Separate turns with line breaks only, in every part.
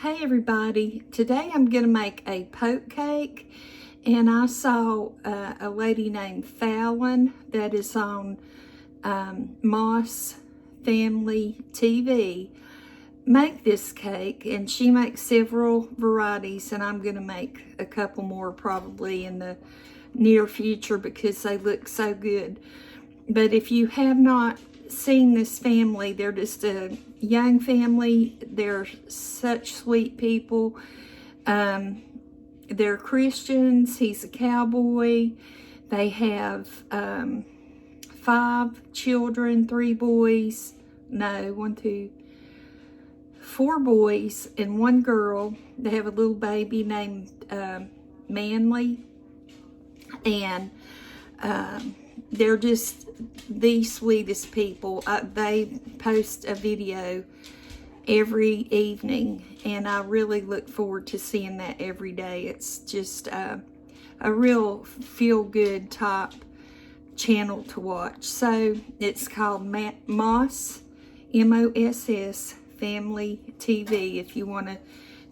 Hey everybody, today I'm going to make a poke cake, and I saw a lady named Fallon that is on Moss Family TV make this cake, and she makes several varieties, and I'm going to make a couple more probably in the near future because they look so good. But if you have not seen this family, they're just a young family. They're such sweet people. They're Christians. He's a cowboy. They have 5 children, 3 boys. No, 4 boys and 1 girl. They have a little baby named Manly. And they're just the sweetest people. They post a video every evening, and I really look forward to seeing that every day. It's just a real feel-good type channel to watch. So it's called Moss, M-O-S-S, Family TV, if you want to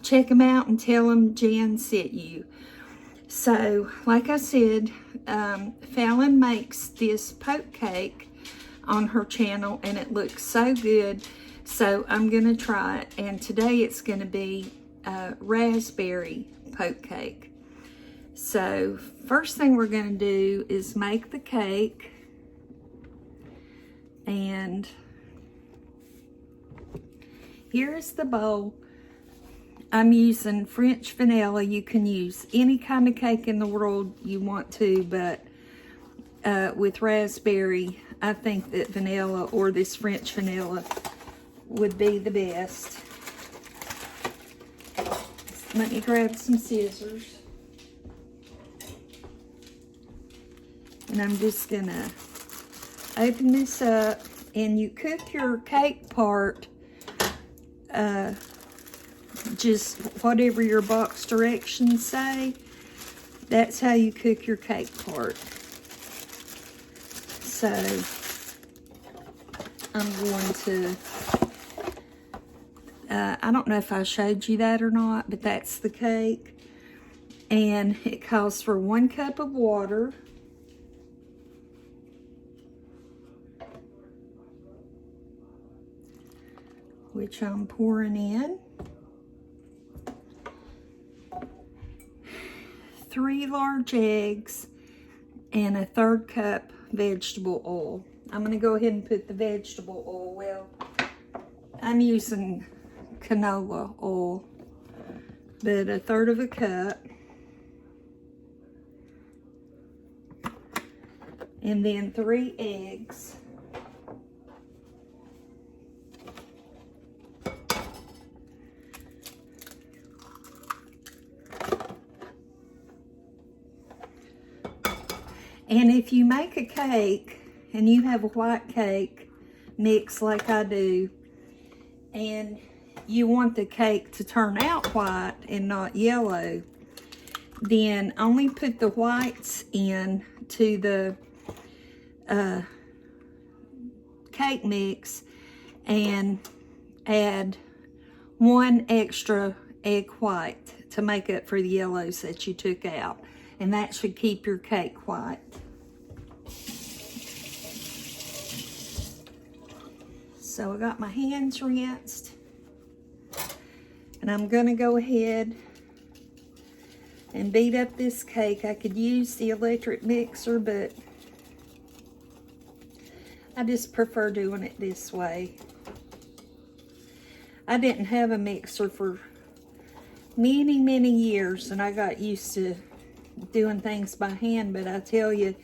check them out and tell them Jan sent you. So, like I said, Fallon makes this poke cake on her channel, and it looks so good. So, I'm going to try it. And today it's going to be raspberry poke cake. So, first thing we're going to do is make the cake. And here's the bowl. I'm using French vanilla. You can use any kind of cake in the world you want to, but with raspberry, I think that vanilla or this French vanilla would be the best. Let me grab some scissors. And I'm just gonna open this up, and you cook your cake part just whatever your box directions say. That's how you cook your cake part. So I'm going to I don't know if I showed you that or not, but that's the cake, and it calls for 1 cup of water, which I'm pouring in. 3 large eggs and a 1/3 cup vegetable oil. I'm going to go ahead and put the vegetable oil. Well, I'm using canola oil, but a 1/3 of a cup. And then 3 eggs. And if you make a cake and you have a white cake mix like I do, and you want the cake to turn out white and not yellow, then only put the whites in to the cake mix and add 1 extra egg white to make up for the yellows that you took out. And that should keep your cake white. So I got my hands rinsed, and I'm going to go ahead and beat up this cake. I could use the electric mixer, but I just prefer doing it this way. I didn't have a mixer for many years, and I got used to doing things by hand, but I tell you,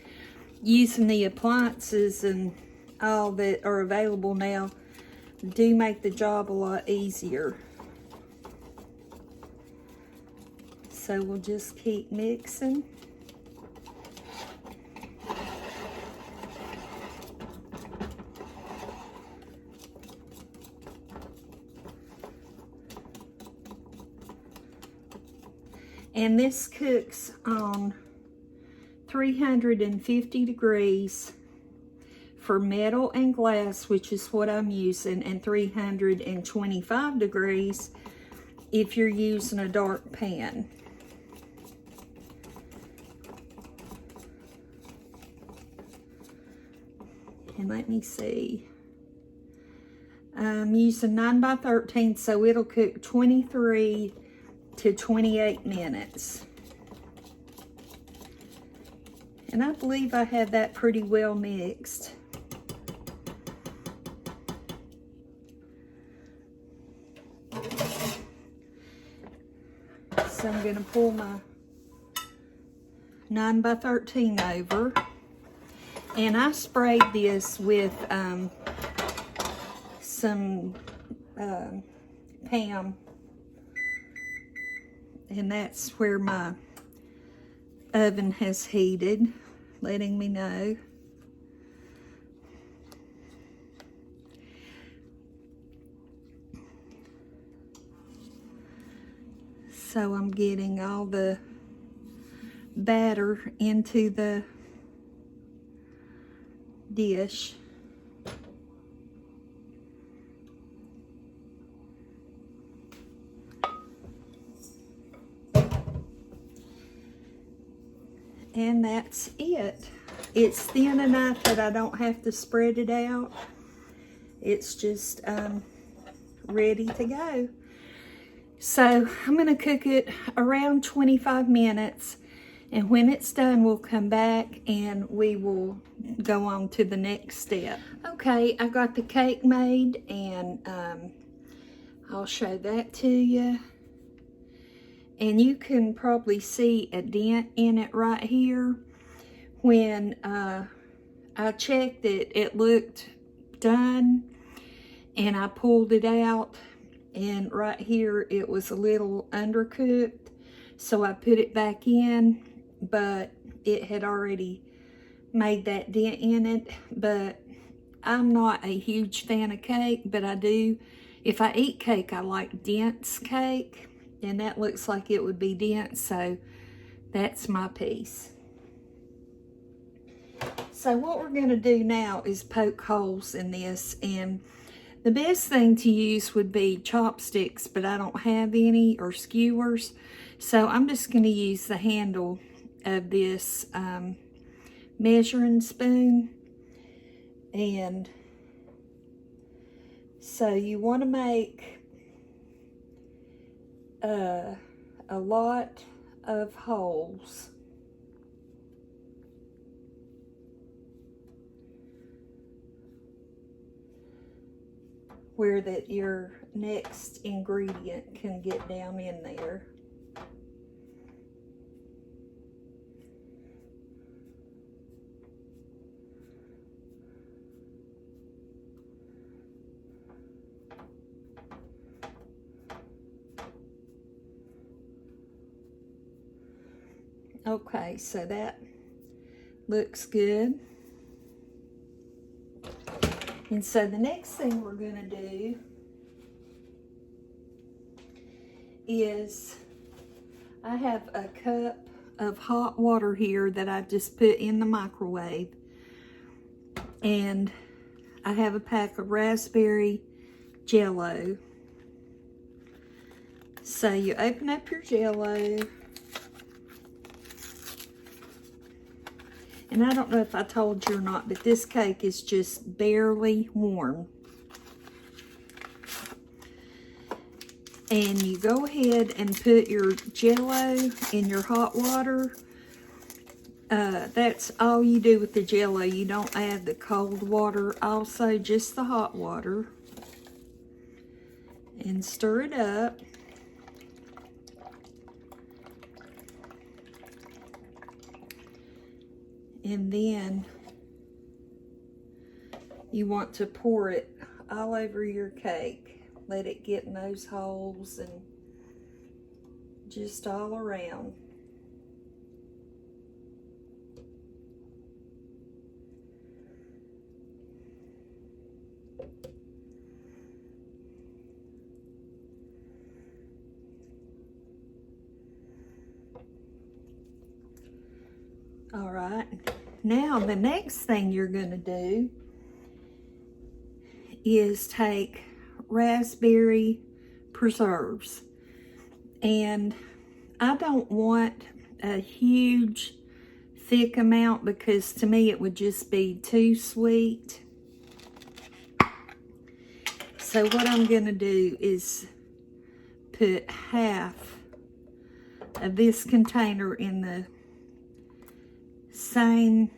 using the appliances and all that are available now do make the job a lot easier. So we'll just keep mixing. And this cooks on 350 degrees for metal and glass, which is what I'm using, and 325 degrees if you're using a dark pan. And let me see. I'm using 9x13, so it'll cook 23 to 28 minutes. And I believe I have that pretty well mixed. So I'm going to pull my 9x13 over. And I sprayed this with some Pam. And that's where my oven has heated, letting me know. So I'm getting all the batter into the dish. And that's it. It's thin enough that I don't have to spread it out. It's just ready to go. So I'm going to cook it around 25 minutes. And when it's done, we'll come back and we will go on to the next step. Okay, I got the cake made, and I'll show that to you. And you can probably see a dent in it right here. When I checked it, it looked done, and I pulled it out, and right here it was a little undercooked. So I put it back in, but it had already made that dent in it. But I'm not a huge fan of cake, but I do, if I eat cake, I like dense cake. And that looks like it would be dense, so that's my piece. So what we're going to do now is poke holes in this, and the best thing to use would be chopsticks, but I don't have any, or skewers. So I'm just going to use the handle of this measuring spoon. And so you want to make a lot of holes. Where that your next ingredient can get down in there. Okay, so that looks good. And so the next thing we're going to do is, I have a cup of hot water here that I just put in the microwave. And I have a pack of raspberry Jell-O. So you open up your Jell-O. And I don't know if I told you or not, but this cake is just barely warm. And you go ahead and put your Jell-O in your hot water. That's all you do with the Jell-O. You don't add the cold water. Also, just the hot water. And stir it up. And then you want to pour it all over your cake. Let it get in those holes and just all around. All right, now the next thing you're going to do is take raspberry preserves. And I don't want a huge thick amount because to me it would just be too sweet. So what I'm going to do is put half of this container in the same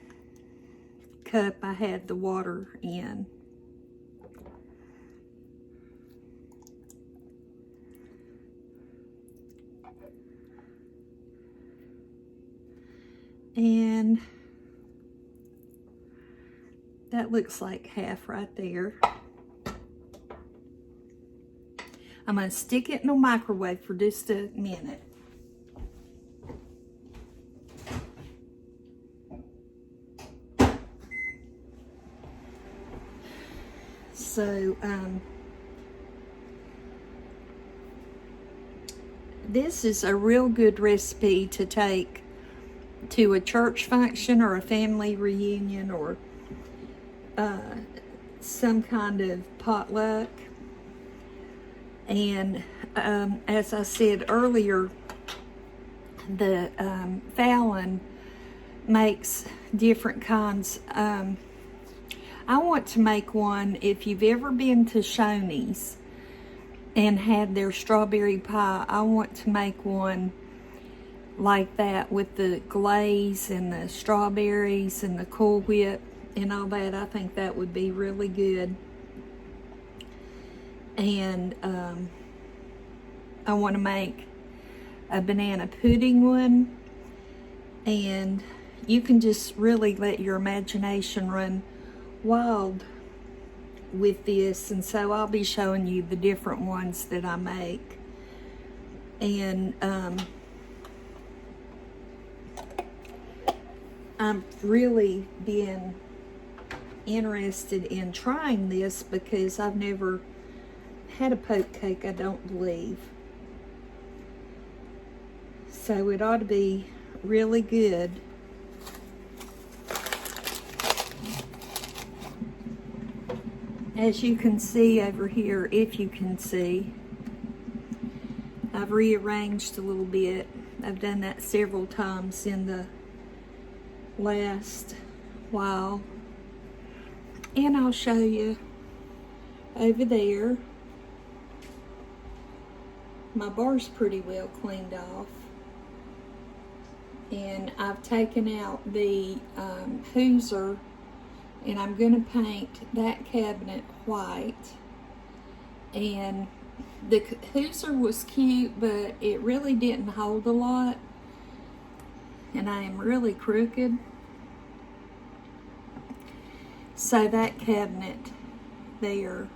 cup I had the water in. And that looks like half right there. I'm going to stick it in the microwave for just a minute. So, this is a real good recipe to take to a church function or a family reunion or some kind of potluck. And as I said earlier, the Fallon makes different kinds. I want to make one, if you've ever been to Shoney's and had their strawberry pie, I want to make one like that with the glaze and the strawberries and the Cool Whip and all that. I think that would be really good. And I want to make a banana pudding one, and you can just really let your imagination run wild with this. And so I'll be showing you the different ones that I make. And I've really been interested in trying this because I've never had a poke cake, I don't believe. So it ought to be really good. As you can see over here, if you can see, I've rearranged a little bit. I've done that several times in the last while. And I'll show you over there. My bar's pretty well cleaned off. And I've taken out the hooser, and I'm going to paint that cabinet white. And the hooser was cute, but it really didn't hold a lot. And I am really crooked. So that cabinet there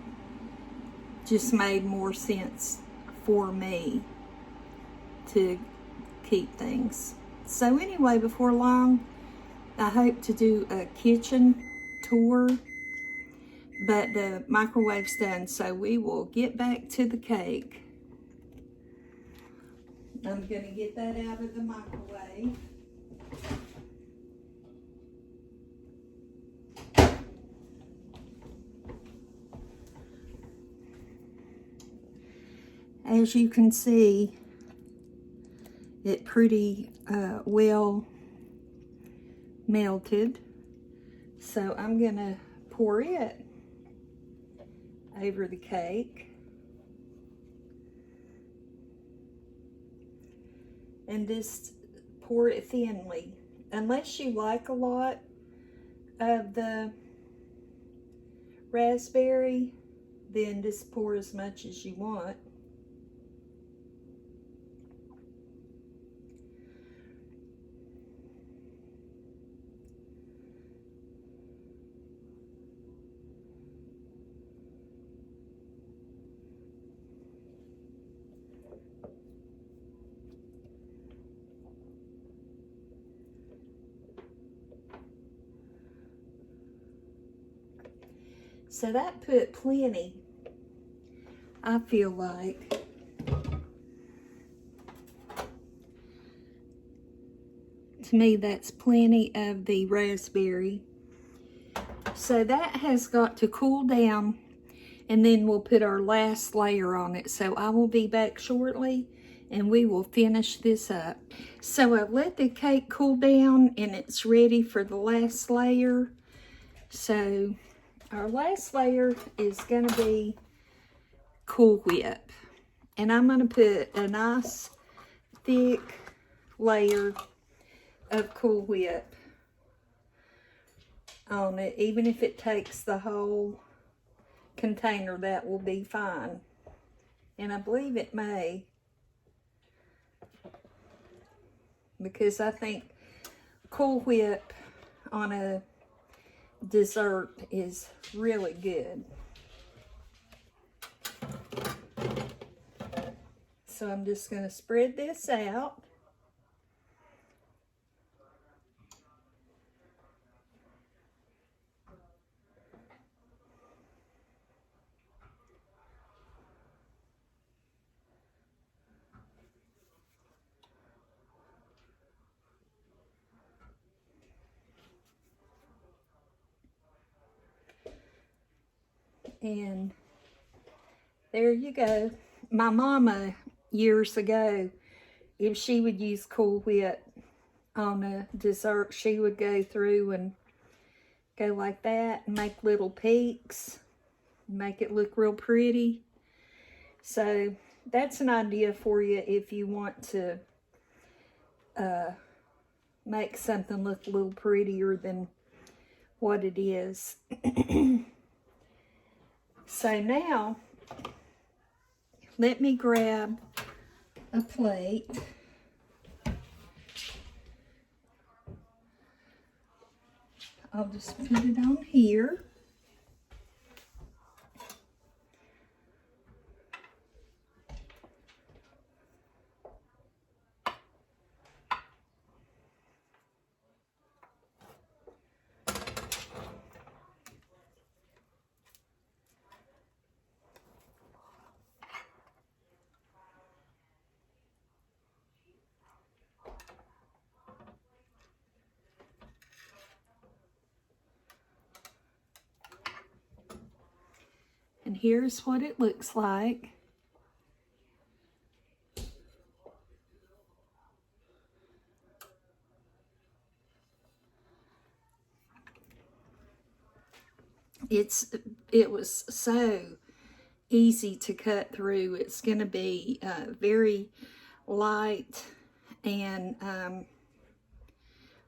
just made more sense for me to keep things. So anyway, before long, I hope to do a kitchen tour, but the microwave's done, so we will get back to the cake. I'm going to get that out of the microwave. As you can see, it pretty well melted. So I'm gonna pour it over the cake. And just pour it thinly. Unless you like a lot of the raspberry, then just pour as much as you want. So that put plenty, I feel like. To me, that's plenty of the raspberry. So that has got to cool down, and then we'll put our last layer on it. So I will be back shortly, and we will finish this up. So I've let the cake cool down and it's ready for the last layer. So our last layer is going to be Cool Whip. And I'm going to put a nice thick layer of Cool Whip on it. Even if it takes the whole container, that will be fine. And I believe it may, because I think Cool Whip on a dessert is really good. So I'm just going to spread this out. And there you go. My mama, years ago, if she would use Cool Whip on a dessert, she would go through and go like that and make little peaks, make it look real pretty. So that's an idea for you if you want to make something look a little prettier than what it is. So now, let me grab a plate. I'll just put it on here. And here's what it looks like. It was so easy to cut through. It's going to be very light and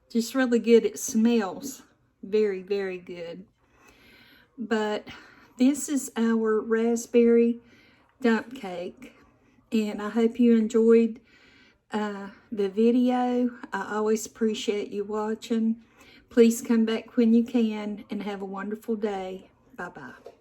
just really good. It smells very, very good. But this is our raspberry dump cake, and I hope you enjoyed the video. I always appreciate you watching. Please come back when you can, and have a wonderful day. Bye-bye.